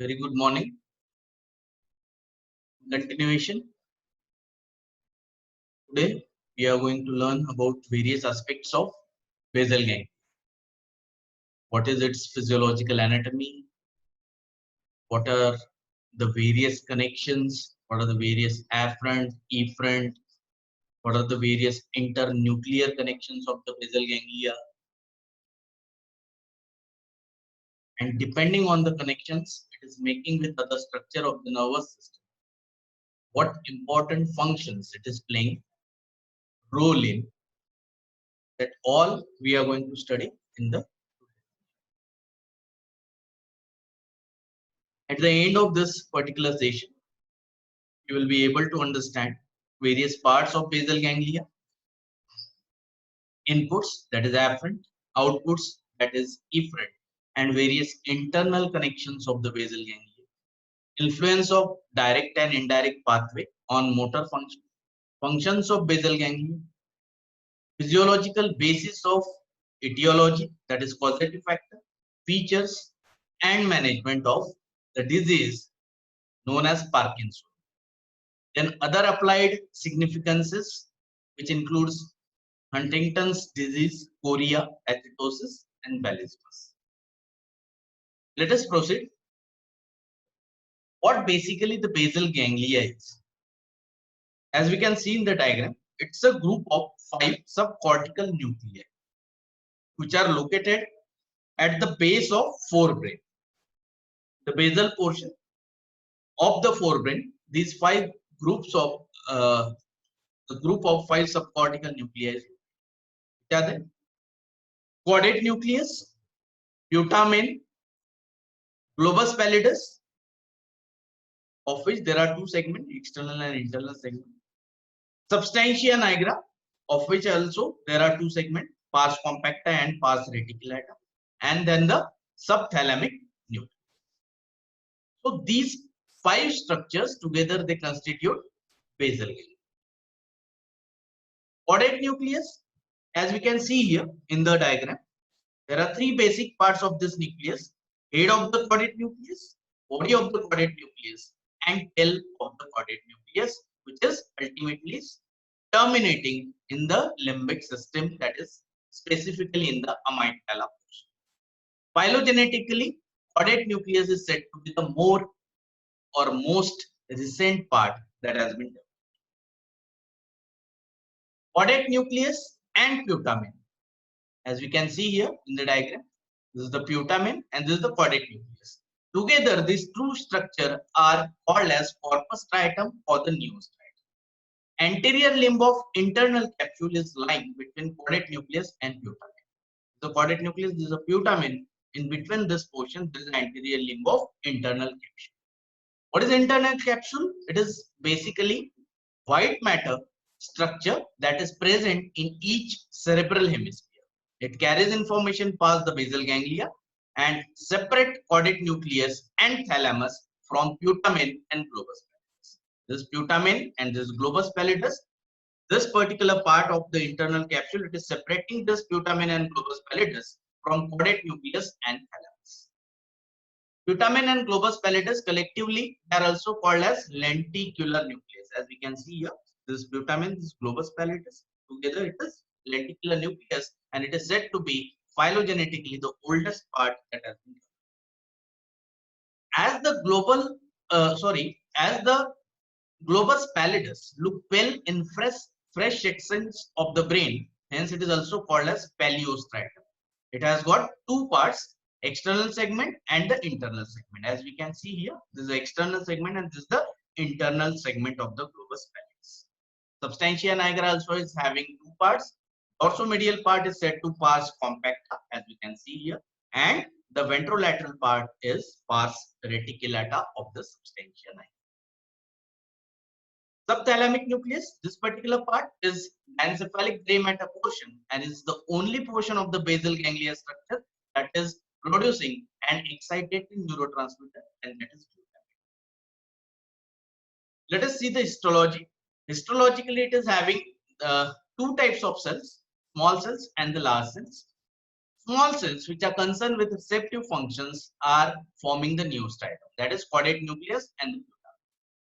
Very good morning. Continuation. Today we are going to learn about various aspects of basal ganglia. What is its physiological anatomy? What are the various connections? What are the various afferent, efferent? What are the various internuclear connections of the basal ganglia? And depending on the connections it is making with other structure of the nervous system, what important functions it is playing role in, that all we are going to study in the at the end of this particular session. You will be able to understand various parts of basal ganglia, inputs that is afferent, outputs that is efferent, and various internal connections of the basal ganglia, influence of direct and indirect pathway on motor function, functions of basal ganglia, physiological basis of etiology that is causative factor, features and management of the disease known as Parkinson. Then other applied significances, which includes Huntington's disease, chorea, athetosis, and Balismus. Let us proceed. What basically the basal ganglia is? As we can see in the diagram, it's a group of 5 subcortical nuclei, which are located at the base of forebrain. The basal portion of the forebrain, these 5 groups of the group of 5 subcortical nuclei, which are the caudate nucleus, putamen, globus pallidus, of which there are 2 segments, external and internal segment. Substantia nigra, of which also there are 2 segments, pars compacta and pars reticulata, and then the subthalamic nucleus. So these 5 structures together they constitute basal ganglia. Caudate nucleus, as we can see here in the diagram, there are 3 basic parts of this nucleus: head of the caudate nucleus, body of the caudate nucleus, and tail of the caudate nucleus, which is ultimately terminating in the limbic system, that is specifically in the amygdala portion. Phylogenetically, caudate nucleus is said to be the more or most recent part that has been developed. Caudate nucleus and putamen, as we can see here in the diagram, this is the putamen and this is the caudate nucleus. Together, these two structures are called as corpus striatum or the neostriatum. Anterior limb of internal capsule is lying between caudate nucleus and putamen. The caudate nucleus, this is a putamen. In between this portion, this is the anterior limb of internal capsule. What is internal capsule? It is basically white matter structure that is present in each cerebral hemisphere. It carries information past the basal ganglia and separate caudate nucleus and thalamus from putamen and globus pallidus. This putamen and this globus pallidus, this particular part of the internal capsule, it is separating this putamen and globus pallidus from caudate nucleus and thalamus. Putamen and globus pallidus collectively are also called as lenticular nucleus. As we can see here, this putamen, this globus pallidus, together it is lenticular nucleus, and it is said to be phylogenetically the oldest part that has been developed. As the globus pallidus look pale in fresh sections of the brain, hence it is also called as paleostriatum. It has got 2 parts, external segment and the internal segment. As we can see here, this is the external segment and this is the internal segment of the globus pallidus. Substantia nigra also is having 2 parts. Dorsomedial part is said to pars compacta, as we can see here, and the ventrolateral part is pars reticulata of the substantia nigra. Subthalamic nucleus, this particular part is encephalic gray matter portion and is the only portion of the basal ganglia structure that is producing an excitating neurotransmitter, and that is glutamate. Let us see the histology. Histologically, it is having 2 types of cells, small cells and the large cells. Small cells which are concerned with receptive functions are forming the neostriatum, that is caudate nucleus and the putamen.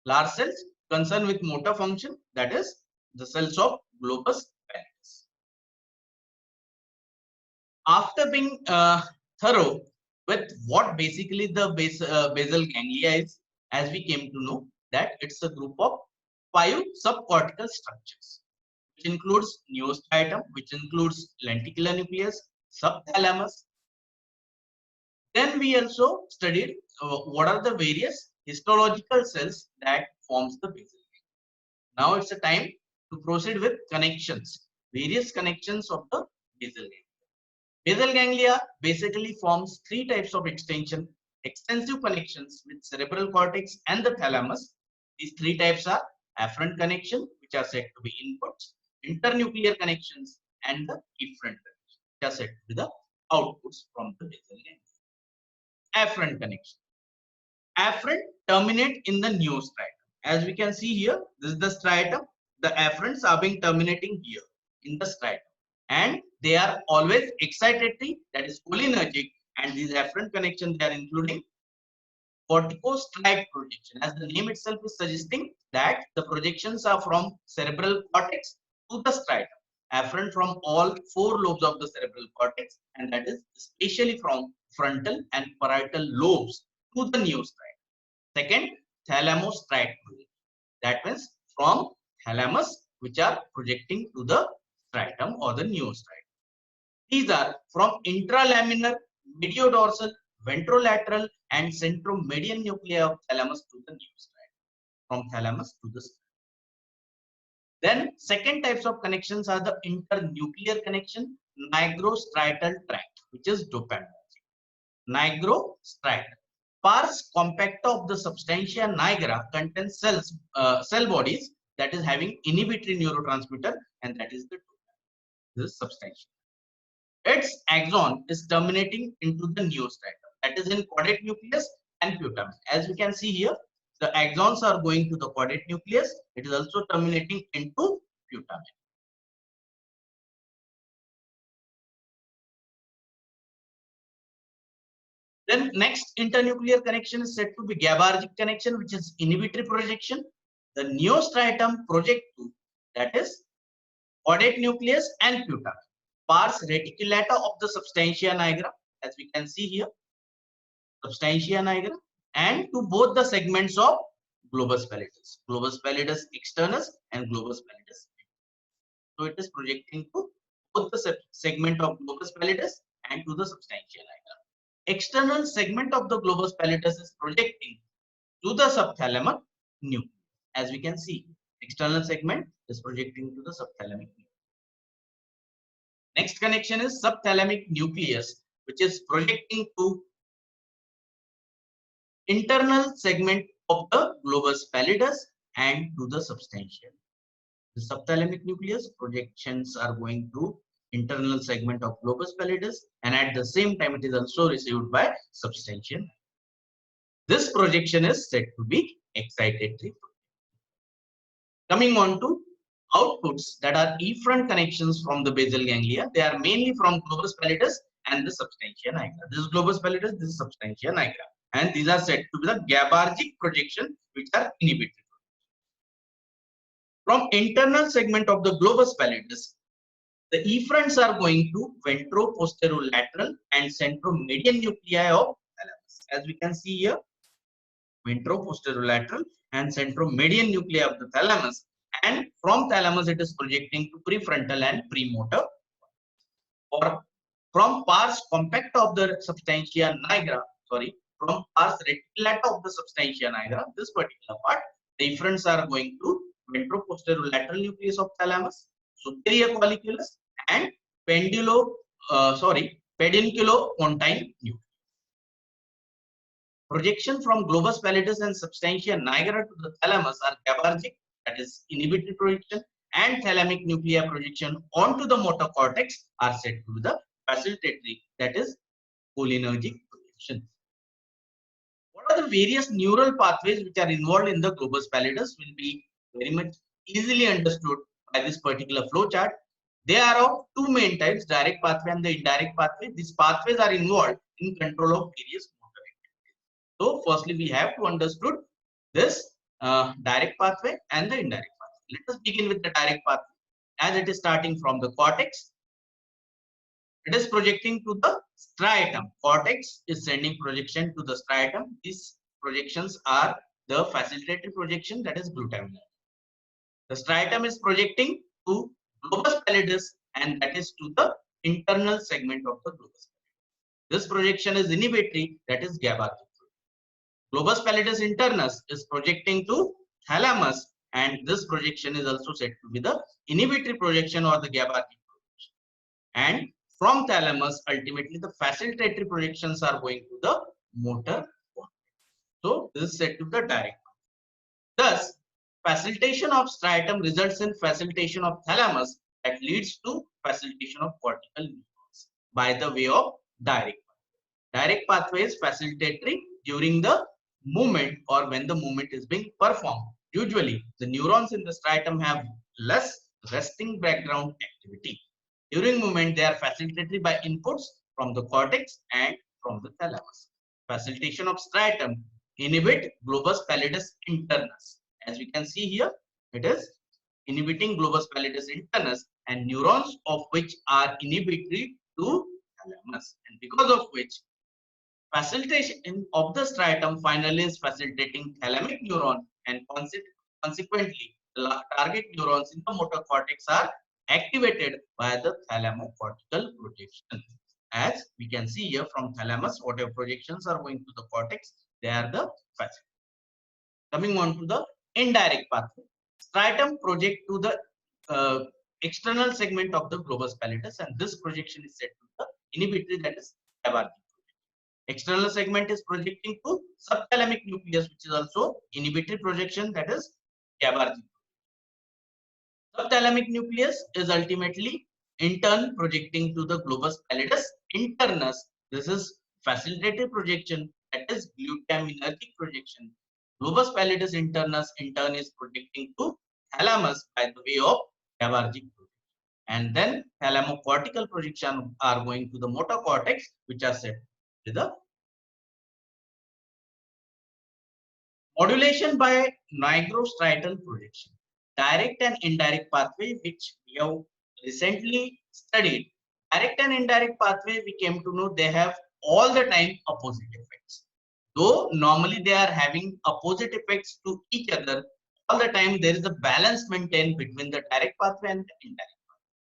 Large cells concerned with motor function, that is the cells of globus pallidus. After being thorough with what basically the basal ganglia is, as we came to know that it's a group of 5 subcortical structures, which includes neostriatum, which includes lenticular nucleus, subthalamus. Then we also studied what are the various histological cells that forms the basal ganglia. Now it's a time to proceed with connections, various connections of the basal ganglia. Basal ganglia basically forms 3 types of extension: extensive connections with cerebral cortex and the thalamus. These 3 types are afferent connection, which are said to be inputs, internuclear connections, and the efferent connections, which are said to be the outputs from the basal ganglia. Afferent connection. Afferent terminate in the neostriatum. As we can see here, this is the striatum. The afferents are being terminating here in the striatum, and they are always excitatory, that is cholinergic, and these afferent connections they are including corticostriate projection. As the name itself is suggesting that the projections are from cerebral cortex to the striatum, afferent from all 4 lobes of the cerebral cortex, and that is especially from frontal and parietal lobes to the neostriatum. Second, thalamostriate projection. That means from thalamus, which are projecting to the striatum or the neostriatum. These are from intralaminar, mediodorsal, ventrolateral, and centromedian nuclei of thalamus to the neostriatum. From thalamus to the striatum. Then second types of connections are the internuclear connection, nigrostriatal tract, which is dopaminergic. Nigrostriatal. Pars compacta of the substantia nigra contains cell bodies that is having inhibitory neurotransmitter, and that is the dopamine. This is substantia. Its axon is terminating into the neostriatum, that is in caudate nucleus and putamen. As you can see here, the axons are going to the caudate nucleus. It is also terminating into putamen. Then next internuclear connection is said to be GABAergic connection, which is inhibitory projection. The neostriatum project to, that is caudate nucleus and putamen. Pars reticulata of the substantia nigra, as we can see here, substantia nigra, and to both the segments of globus pallidus externus and globus pallidus. So it is projecting to both the segment of globus pallidus and to the substantia nigra. External segment of the globus pallidus is projecting to the subthalamic nucleus. As we can see, external segment is projecting to the subthalamic nucleus. Next connection is subthalamic nucleus, which is projecting to internal segment of the globus pallidus and to the substantia. The subthalamic nucleus projections are going to internal segment of globus pallidus, and at the same time it is also received by substantia. This projection is said to be excitatory. Coming on to outputs that are efferent connections from the basal ganglia, they are mainly from globus pallidus and the substantia nigra. This is globus pallidus, this is substantia nigra, and these are said to be the GABAergic projection, which are inhibitory. From internal segment of the globus pallidus, the efferents are going to ventroposterolateral and centromedian nuclei of thalamus. As we can see here, ventroposterolateral and centromedian nuclei of the thalamus, and from thalamus it is projecting to prefrontal and premotor. Or from pars compacta of the substantia nigra, from pars reticulata of the substantia nigra, this particular part, the efferents are going to ventroposterolateral nucleus of thalamus, superior colliculus, and pedunculopontine nucleus. Projection from globus pallidus and substantia nigra to the thalamus are GABAergic, that is inhibitory projection, and thalamic nuclear projection onto the motor cortex are said to be the facilitatory, that is cholinergic projection. What are the various neural pathways which are involved in the globus pallidus will be very much easily understood by this particular flow chart. They are of two main types, direct pathway and the indirect pathway. These pathways are involved in control of various motor activities. So firstly, we have to understood this direct pathway and the indirect pathway. Let us begin with the direct pathway. As it is starting from the cortex, it is projecting to the striatum. Cortex is sending projection to the striatum. These projections are the facilitatory projection, that is glutaminyl. The striatum is projecting to globus pallidus, and that is to the internal segment of the globus pallidus. This projection is inhibitory, that is GABAergic. Globus pallidus internus is projecting to thalamus, and this projection is also said to be the inhibitory projection or the GABAergic projection. And from thalamus, ultimately the facilitatory projections are going to the motor cortex. So this is said to be the direct. Thus, facilitation of striatum results in facilitation of thalamus, that leads to facilitation of cortical neurons by the way of direct pathway. Direct pathway is facilitatory during the movement or when the movement is being performed. Usually, the neurons in the striatum have less resting background activity. During movement, they are facilitatory by inputs from the cortex and from the thalamus. Facilitation of striatum inhibit globus pallidus internus. As we can see here, it is inhibiting globus pallidus internus, and neurons of which are inhibitory to thalamus, and because of which facilitation of the striatum finally is facilitating thalamic neuron, and consequently the target neurons in the motor cortex are activated by the thalamocortical projection. As we can see here, from thalamus, whatever projections are going to the cortex, they are the facilitated. Coming on to the indirect pathway, striatum project to the external segment of the globus pallidus, and this projection is said to be the inhibitory, that is GABAergic. External segment is projecting to subthalamic nucleus, which is also inhibitory projection, that is GABAergic. Subthalamic nucleus is ultimately in turn projecting to the globus pallidus internus. This is facilitated projection, that is glutaminergic projection. Globus pallidus internus in turn is projecting to thalamus by the way of GABAergic projection. And then thalamocortical projection are going to the motor cortex, which are set to the modulation by nigrostriatal projection. Direct and indirect pathway, which we have recently studied. Direct and indirect pathway, we came to know they have all the time opposite effects. Though normally they are having opposite effects to each other, all the time there is a balance maintained between the direct pathway and the indirect pathway.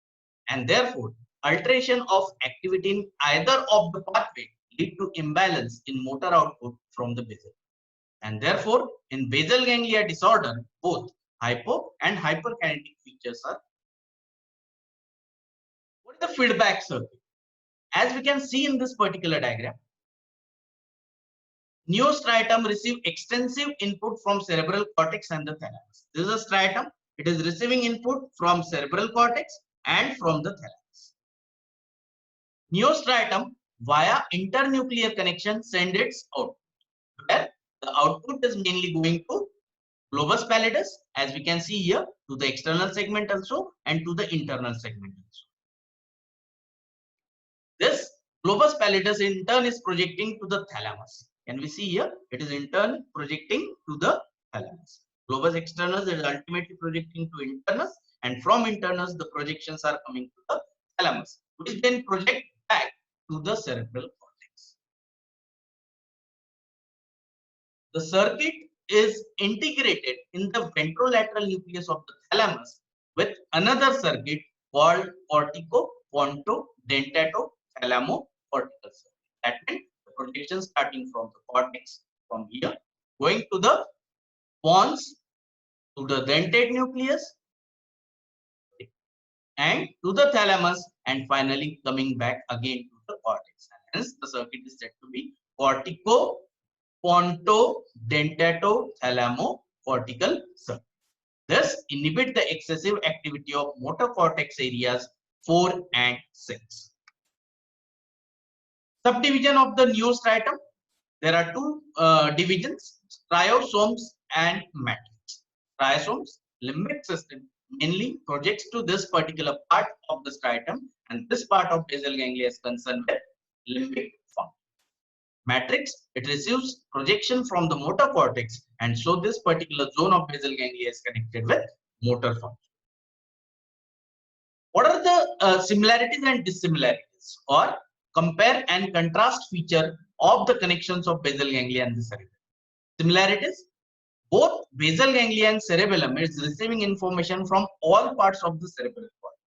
And therefore, alteration of activity in either of the pathway lead to imbalance in motor output from the basal. And therefore, in basal ganglia disorder, both hypo and hyperkinetic features are. What is the feedback circuit? As we can see in this particular diagram, neostriatum receive extensive input from cerebral cortex and the thalamus. This is a striatum. It is receiving input from cerebral cortex and from the thalamus. Neostriatum via internuclear connection send its output, where the output is mainly going to globus pallidus, as we can see here, to the external segment also and to the internal segment also. This globus pallidus in turn is projecting to the thalamus. Can we see here? It is in turn projecting to the thalamus. Globus externus is ultimately projecting to internus, and from internus the projections are coming to the thalamus, which then project back to the cerebral cortex. The circuit is integrated in the ventrolateral nucleus of the thalamus with another circuit called cortico-ponto-dentato-thalamocortical circuit. That means the projection starting from the cortex, from here, going to the pons, to the dentate nucleus, and to the thalamus, and finally coming back again to the cortex. And hence the circuit is said to be cortico-ponto-dentato-thalamocortical circuit. Thus, inhibit the excessive activity of motor cortex areas 4 and 6. Subdivision of the neostriatum. There are two divisions: striosomes and matrix. Striosomes, limbic system, mainly projects to this particular part of the striatum, and this part of basal ganglia is concerned with limbic function. Matrix, it receives projection from the motor cortex, and so this particular zone of basal ganglia is connected with motor function. What are the similarities and dissimilarities, or compare and contrast feature of the connections of basal ganglia and the cerebellum? Similarities: both basal ganglia and cerebellum is receiving information from all parts of the cerebral cortex.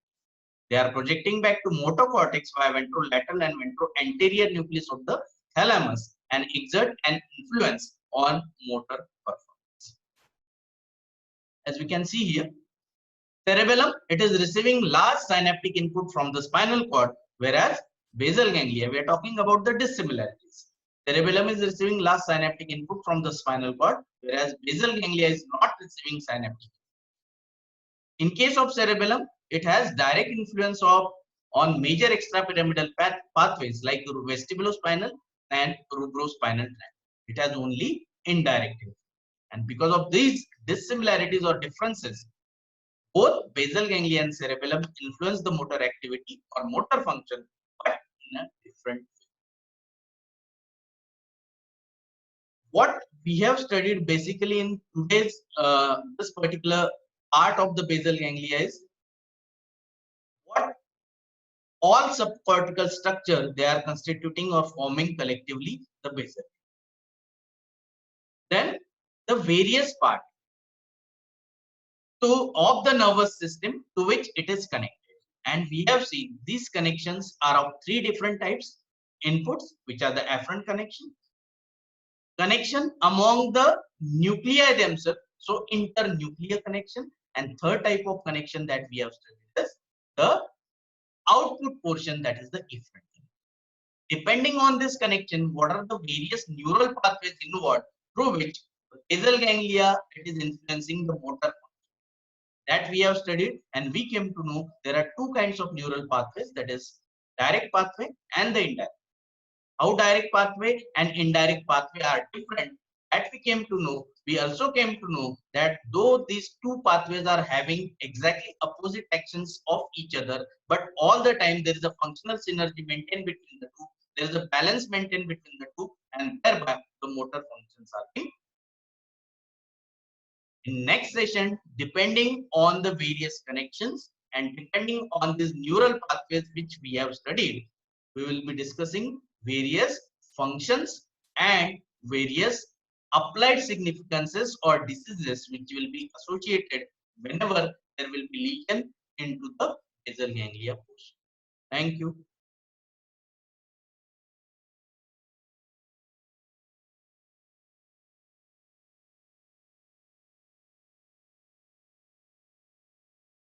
They are projecting back to motor cortex via ventrolateral and ventroanterior nucleus of the thalamus and exert an influence on motor performance. As we can see here, cerebellum, it is receiving large synaptic input from the spinal cord, whereas basal ganglia, we are talking about the dissimilarities. Cerebellum is receiving large synaptic input from the spinal cord, whereas basal ganglia is not receiving synaptic. In case of cerebellum, it has direct influence on major extrapyramidal pathways like vestibulospinal and cerebrospinal tract. It has only indirect influence. And because of these dissimilarities or differences, both basal ganglia and cerebellum influence the motor activity or motor function, but in a different way. What we have studied basically in today's this particular part of the basal ganglia is what all subcortical structure they are constituting or forming collectively the basal. Then the various part of the nervous system to which it is connected. And we have seen these connections are of three different types: inputs, which are the afferent connection among the nuclei themselves, so internuclear connection, and third type of connection that we have studied is the output portion, that is the efferent. Depending on this connection, what are the various neural pathways involved through which basal ganglia it is influencing the motor function, that we have studied, and we came to know there are two kinds of neural pathways, that is direct pathway and the indirect. How direct pathway and indirect pathway are different, that we came to know. We also came to know that though these two pathways are having exactly opposite actions of each other, but all the time there is a functional synergy maintained between the two. There is a balance maintained between the two, and thereby the motor functions are being. In next session, depending on the various connections and depending on these neural pathways which we have studied, we will be discussing various functions and various applied significances or diseases which will be associated whenever there will be lesion into the basal ganglia portion. Thank you.